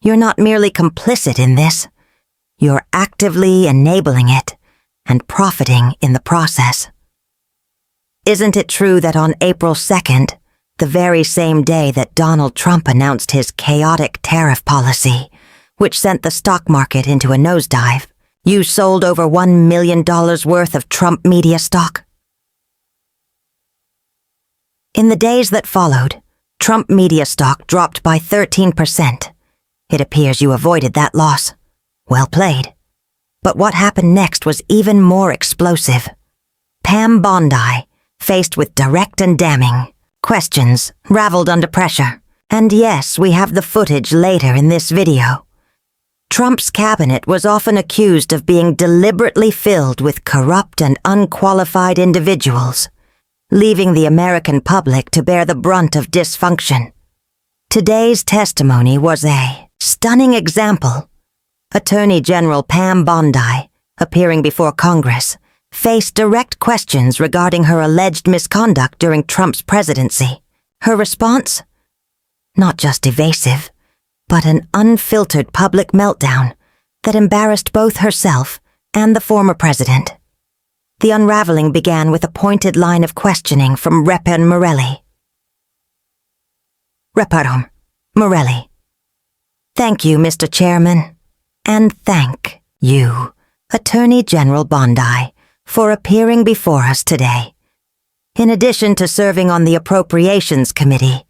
You're not merely complicit in this. You're actively enabling it and profiting in the process. Isn't it true that on April 2nd, the very same day that Donald Trump announced his chaotic tariff policy, which sent the stock market into a nosedive, you sold over $1 million worth of Trump media stock? In the days that followed, Trump media stock dropped by 13%. It appears you avoided that loss. Well played. But what happened next was even more explosive. Pam Bondi, faced with direct and damning questions, raveled under pressure. And yes, we have the footage later in this video. Trump's cabinet was often accused of being deliberately filled with corrupt and unqualified individuals, leaving the American public to bear the brunt of dysfunction. Today's testimony was a stunning example. Attorney General Pam Bondi, appearing before Congress, faced direct questions regarding her alleged misconduct during Trump's presidency. Her response? Not just evasive, but an unfiltered public meltdown that embarrassed both herself and the former president. The unraveling began with a pointed line of questioning from Rep. Morelli. Reparum, Morelli. Thank you, Mr. Chairman. And thank you, Attorney General Bondi, for appearing before us today. In addition to serving on the Appropriations Committee,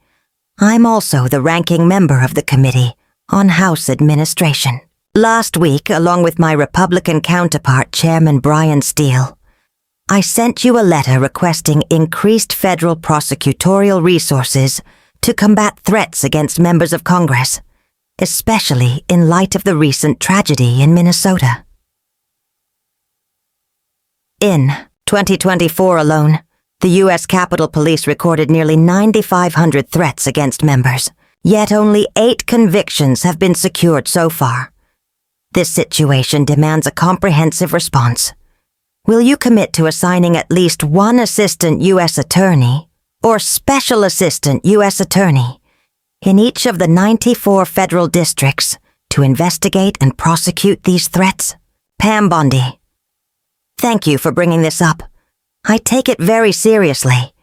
I'm also the ranking member of the Committee on House Administration. Last week, along with my Republican counterpart, Chairman Brian Steele, I sent you a letter requesting increased federal prosecutorial resources to combat threats against members of Congress, especially in light of the recent tragedy in Minnesota. In 2024 alone, the U.S. Capitol Police recorded nearly 9,500 threats against members, yet only 8 convictions have been secured so far. This situation demands a comprehensive response. Will you commit to assigning at least one assistant U.S. attorney or special assistant U.S. attorney in each of the 94 federal districts to investigate and prosecute these threats? Pam Bondi. Thank you for bringing this up. I take it very seriously.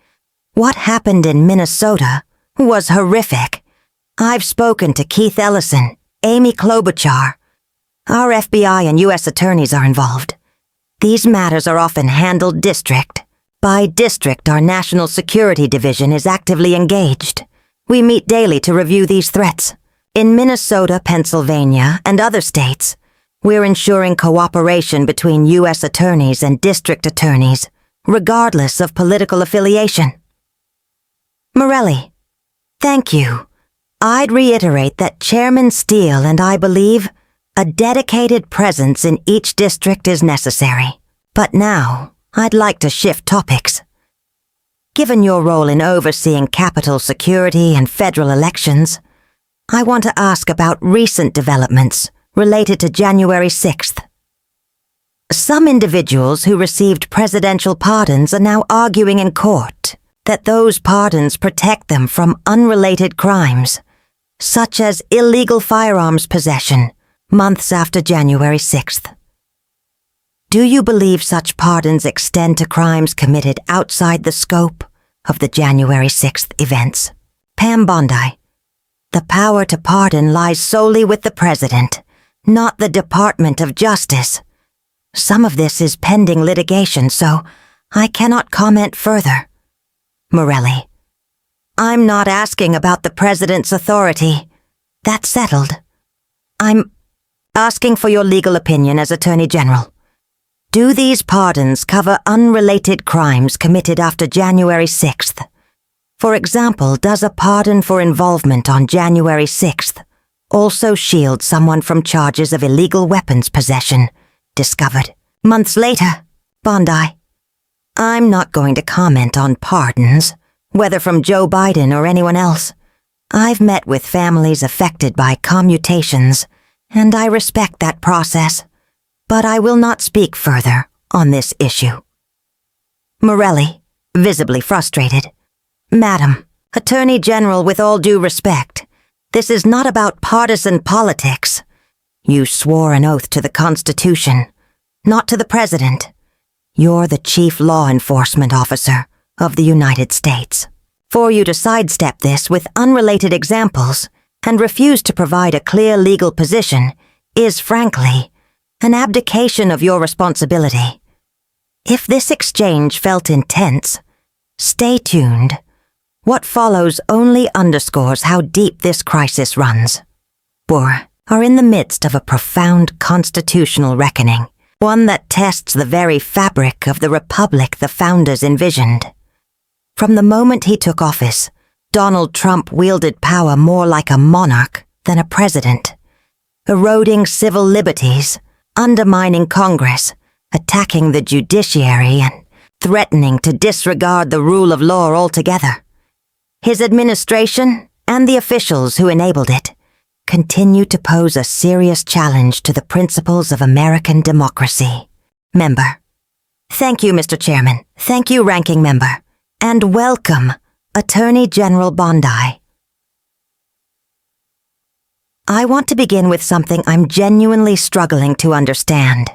What happened in Minnesota was horrific. I've spoken to Keith Ellison, Amy Klobuchar. Our FBI and U.S. attorneys are involved. These matters are often handled district by district. Our National Security Division is actively engaged. We meet daily to review these threats. In Minnesota, Pennsylvania, and other states, we're ensuring cooperation between U.S. attorneys and district attorneys, regardless of political affiliation. Morelli, thank you. I'd reiterate that Chairman Steele and I believe a dedicated presence in each district is necessary. But now, I'd like to shift topics. Given your role in overseeing Capitol security and federal elections, I want to ask about recent developments related to January 6th. Some individuals who received presidential pardons are now arguing in court that those pardons protect them from unrelated crimes, such as illegal firearms possession, months after January 6th. Do you believe such pardons extend to crimes committed outside the scope of the January 6th events? Pam Bondi. The power to pardon lies solely with the President, not the Department of Justice. Some of this is pending litigation, so I cannot comment further. Morelli. I'm not asking about the President's authority. That's settled. I'm asking for your legal opinion as Attorney General. Do these pardons cover unrelated crimes committed after January 6th? For example, does a pardon for involvement on January 6th also shield someone from charges of illegal weapons possession discovered months later? Bondi. I'm not going to comment on pardons, whether from Joe Biden or anyone else. I've met with families affected by commutations, and I respect that process, but I will not speak further on this issue. Morelli, visibly frustrated. Madam, Attorney General, with all due respect, This is not about partisan politics. You swore an oath to the Constitution, not to the President. You're the chief law enforcement officer of the United States. For you to sidestep this with unrelated examples and refuse to provide a clear legal position is, frankly, an abdication of your responsibility. If this exchange felt intense, stay tuned. What follows only underscores how deep this crisis runs. We are in the midst of a profound constitutional reckoning, one that tests the very fabric of the republic the founders envisioned. From the moment he took office, Donald Trump wielded power more like a monarch than a president, eroding civil liberties, undermining Congress, attacking the judiciary, and threatening to disregard the rule of law altogether. His administration, and the officials who enabled it, continue to pose a serious challenge to the principles of American democracy. Member. Thank you, Mr. Chairman. Thank you, Ranking Member. And welcome, Attorney General Bondi. I want to begin with something I'm genuinely struggling to understand.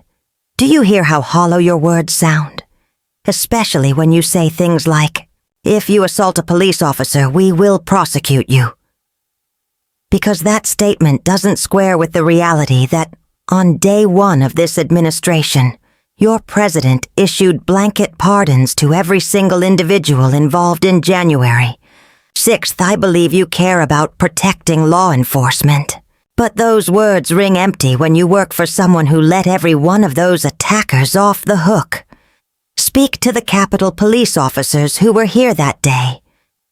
Do you hear how hollow your words sound? Especially when you say things like, "If you assault a police officer, we will prosecute you." Because that statement doesn't square with the reality that, on day one of this administration, your president issued blanket pardons to every single individual involved in January. 6th, I believe you care about protecting law enforcement. But those words ring empty when you work for someone who let every one of those attackers off the hook. Speak to the Capitol Police officers who were here that day.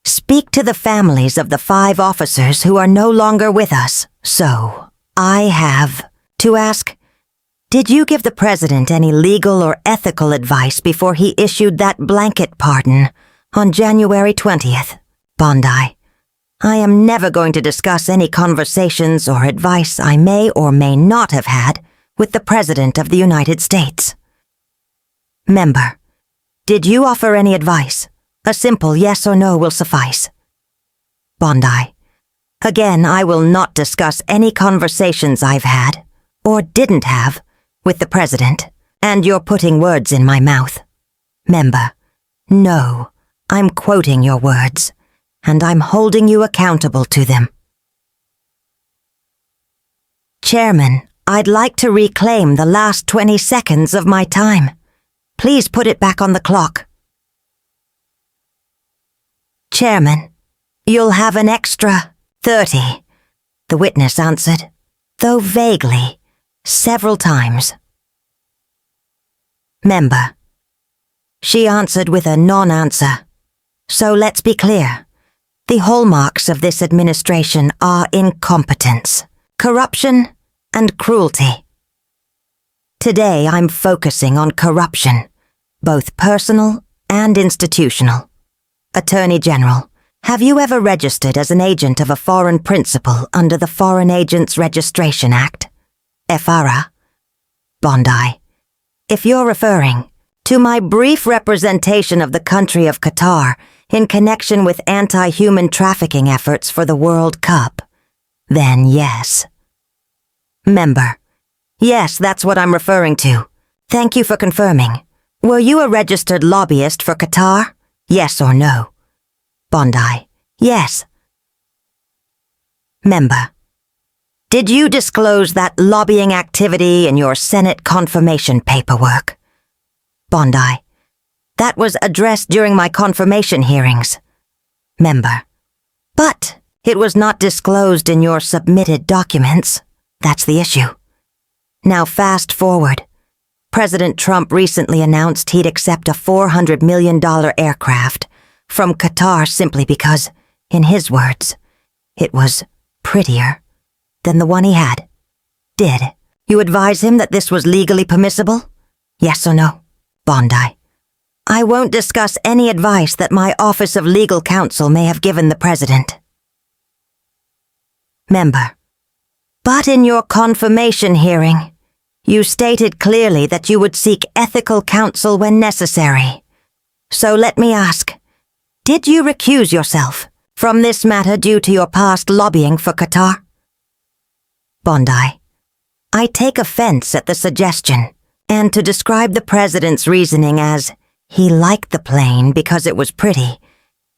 Speak to the families of the 5 officers who are no longer with us. So, I have to ask, did you give the president any legal or ethical advice before he issued that blanket pardon on January 20th? Bondi, I am never going to discuss any conversations or advice I may or may not have had with the President of the United States. Member, did you offer any advice? A simple yes or no will suffice. Bondi, again, I will not discuss any conversations I've had, or didn't have, with the President, and you're putting words in my mouth. Member, no, I'm quoting your words, and I'm holding you accountable to them. Chairman, I'd like to reclaim the last 20 seconds of my time. Please put it back on the clock. Chairman, you'll have an extra 30, the witness answered, though vaguely, several times. Member, she answered with a non-answer. So let's be clear. The hallmarks of this administration are incompetence, corruption, and cruelty. Today I'm focusing on corruption, both personal and institutional. Attorney General, have you ever registered as an agent of a foreign principal under the Foreign Agents Registration Act? FRA? Bondi, if you're referring to my brief representation of the country of Qatar in connection with anti-human trafficking efforts for the World Cup, then yes. Member, yes, that's what I'm referring to. Thank you for confirming. Were you a registered lobbyist for Qatar? Yes or no? Bondi, yes. Member, did you disclose that lobbying activity in your Senate confirmation paperwork? Bondi, that was addressed during my confirmation hearings. Member, but it was not disclosed in your submitted documents. That's the issue. Now fast forward. President Trump recently announced he'd accept a $400 million aircraft from Qatar simply because, in his words, it was prettier than the one he had. Did you advise him that this was legally permissible? Yes or no? Bondi, I won't discuss any advice that my Office of Legal Counsel may have given the President. Member, but in your confirmation hearing, you stated clearly that you would seek ethical counsel when necessary. So let me ask, did you recuse yourself from this matter due to your past lobbying for Qatar? Bondi, I take offense at the suggestion, and to describe the president's reasoning as he liked the plane because it was pretty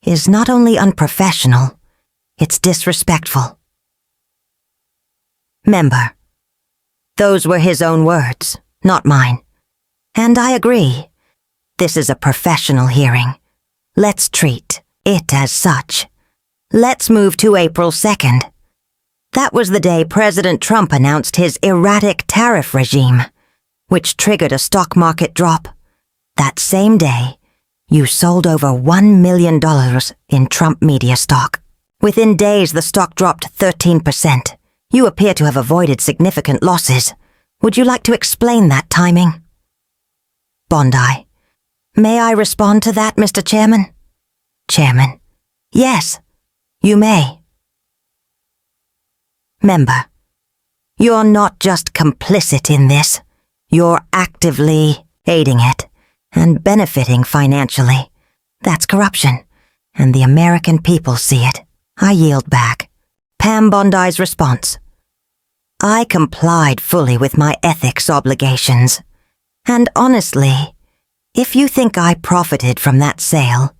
is not only unprofessional, it's disrespectful. Member, those were his own words, not mine. And I agree. This is a professional hearing. Let's treat it as such. Let's move to April 2nd. That was the day President Trump announced his erratic tariff regime, which triggered a stock market drop. That same day, you sold over $1 million in Trump media stock. Within days, the stock dropped 13%. You appear to have avoided significant losses. Would you like to explain that timing? Bondi, may I respond to that, Mr. Chairman? Chairman, yes, you may. Member, you're not just complicit in this. You're actively aiding it and benefiting financially. That's corruption, and the American people see it. I yield back. Pam Bondi's response. I complied fully with my ethics obligations. And honestly, if you think I profited from that sale,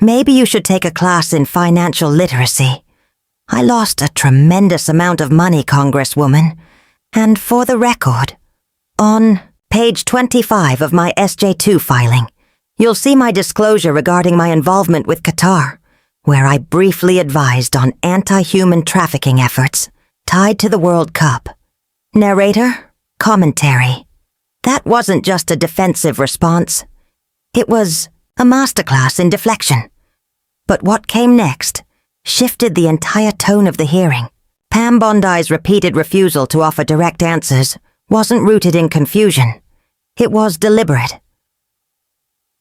maybe you should take a class in financial literacy. I lost a tremendous amount of money, Congresswoman, and for the record, on page 25 of my SJ2 filing, you'll see my disclosure regarding my involvement with Qatar, where I briefly advised on anti-human trafficking efforts tied to the World Cup. Narrator, commentary. That wasn't just a defensive response. It was a masterclass in deflection. But what came next shifted the entire tone of the hearing. Pam Bondi's repeated refusal to offer direct answers wasn't rooted in confusion. It was deliberate.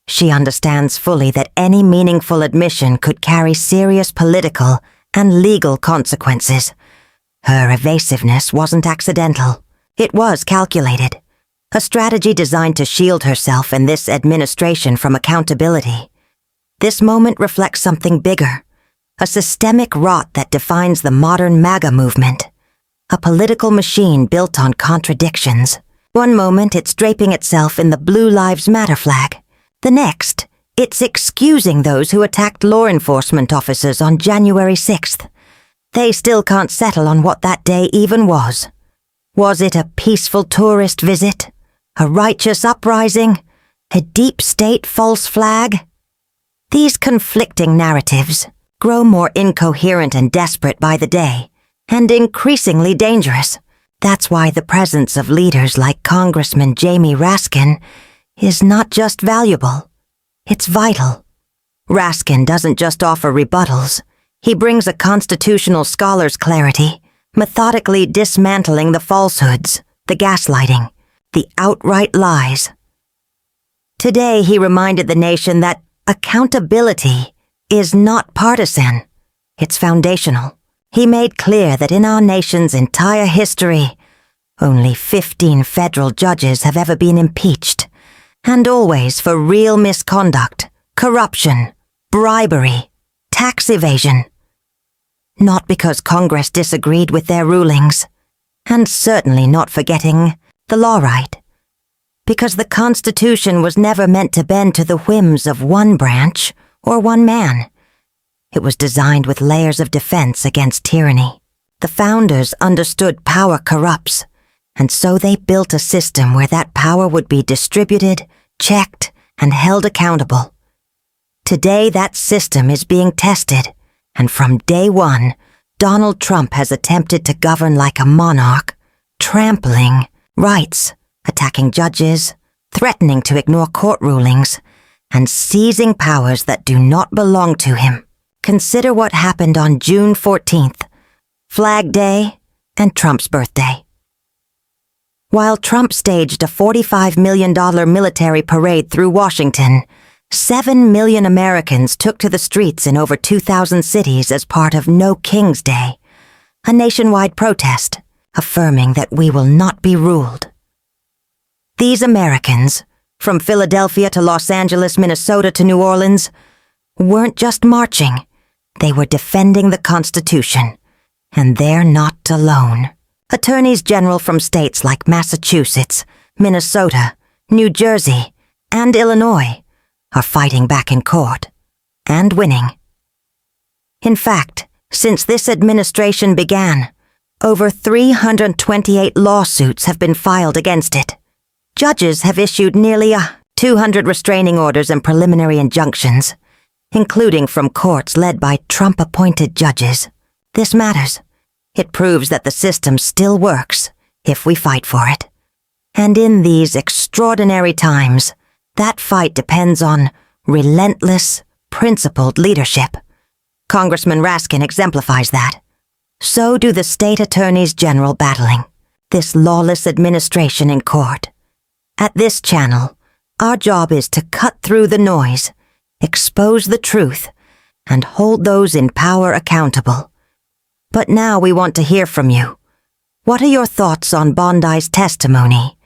She understands fully that any meaningful admission could carry serious political and legal consequences. Her evasiveness wasn't accidental. It was calculated. A strategy designed to shield herself and this administration from accountability. This moment reflects something bigger. A systemic rot that defines the modern MAGA movement. A political machine built on contradictions. One moment it's draping itself in the Blue Lives Matter flag. The next, it's excusing those who attacked law enforcement officers on January 6th. They still can't settle on what that day even was. Was it a peaceful tourist visit? A righteous uprising? A deep state false flag? These conflicting narratives grow more incoherent and desperate by the day, and increasingly dangerous. That's why the presence of leaders like Congressman Jamie Raskin is not just valuable, it's vital. Raskin doesn't just offer rebuttals. He brings a constitutional scholar's clarity, methodically dismantling the falsehoods, the gaslighting, the outright lies. Today he reminded the nation that accountability is not partisan, it's foundational. He made clear that in our nation's entire history, only 15 federal judges have ever been impeached, and always for real misconduct, corruption, bribery, tax evasion. Not because Congress disagreed with their rulings, and certainly not for getting the law right. Because the Constitution was never meant to bend to the whims of one branch or one man. It was designed with layers of defense against tyranny. The founders understood power corrupts, and so they built a system where that power would be distributed, checked, and held accountable. Today that system is being tested, and from day one, Donald Trump has attempted to govern like a monarch, trampling rights, attacking judges, threatening to ignore court rulings, and seizing powers that do not belong to him. Consider what happened on June 14th, Flag Day and Trump's birthday. While Trump staged a $45 million military parade through Washington, 7 million Americans took to the streets in over 2,000 cities as part of No King's Day, a nationwide protest affirming that we will not be ruled. These Americans, from Philadelphia to Los Angeles, Minnesota to New Orleans, weren't just marching. They were defending the Constitution, and they're not alone. Attorneys general from states like Massachusetts, Minnesota, New Jersey, and Illinois are fighting back in court, and winning. In fact, since this administration began, over 328 lawsuits have been filed against it. Judges have issued nearly 200 restraining orders and preliminary injunctions, including from courts led by Trump-appointed judges. This matters. It proves that the system still works if we fight for it. And in these extraordinary times, that fight depends on relentless, principled leadership. Congressman Raskin exemplifies that. So do the state attorneys general battling this lawless administration in court. At this channel, our job is to cut through the noise, expose the truth, and hold those in power accountable. But now we want to hear from you. What are your thoughts on Bondi's testimony?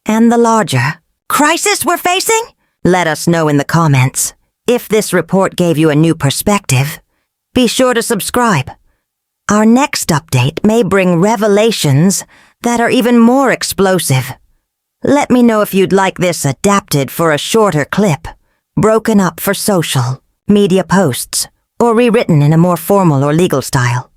And the larger crisis we're facing? Let us know in the comments. If this report gave you a new perspective, be sure to subscribe. Our next update may bring revelations that are even more explosive. Let me know if you'd like this adapted for a shorter clip, broken up for social, media posts, or rewritten in a more formal or legal style.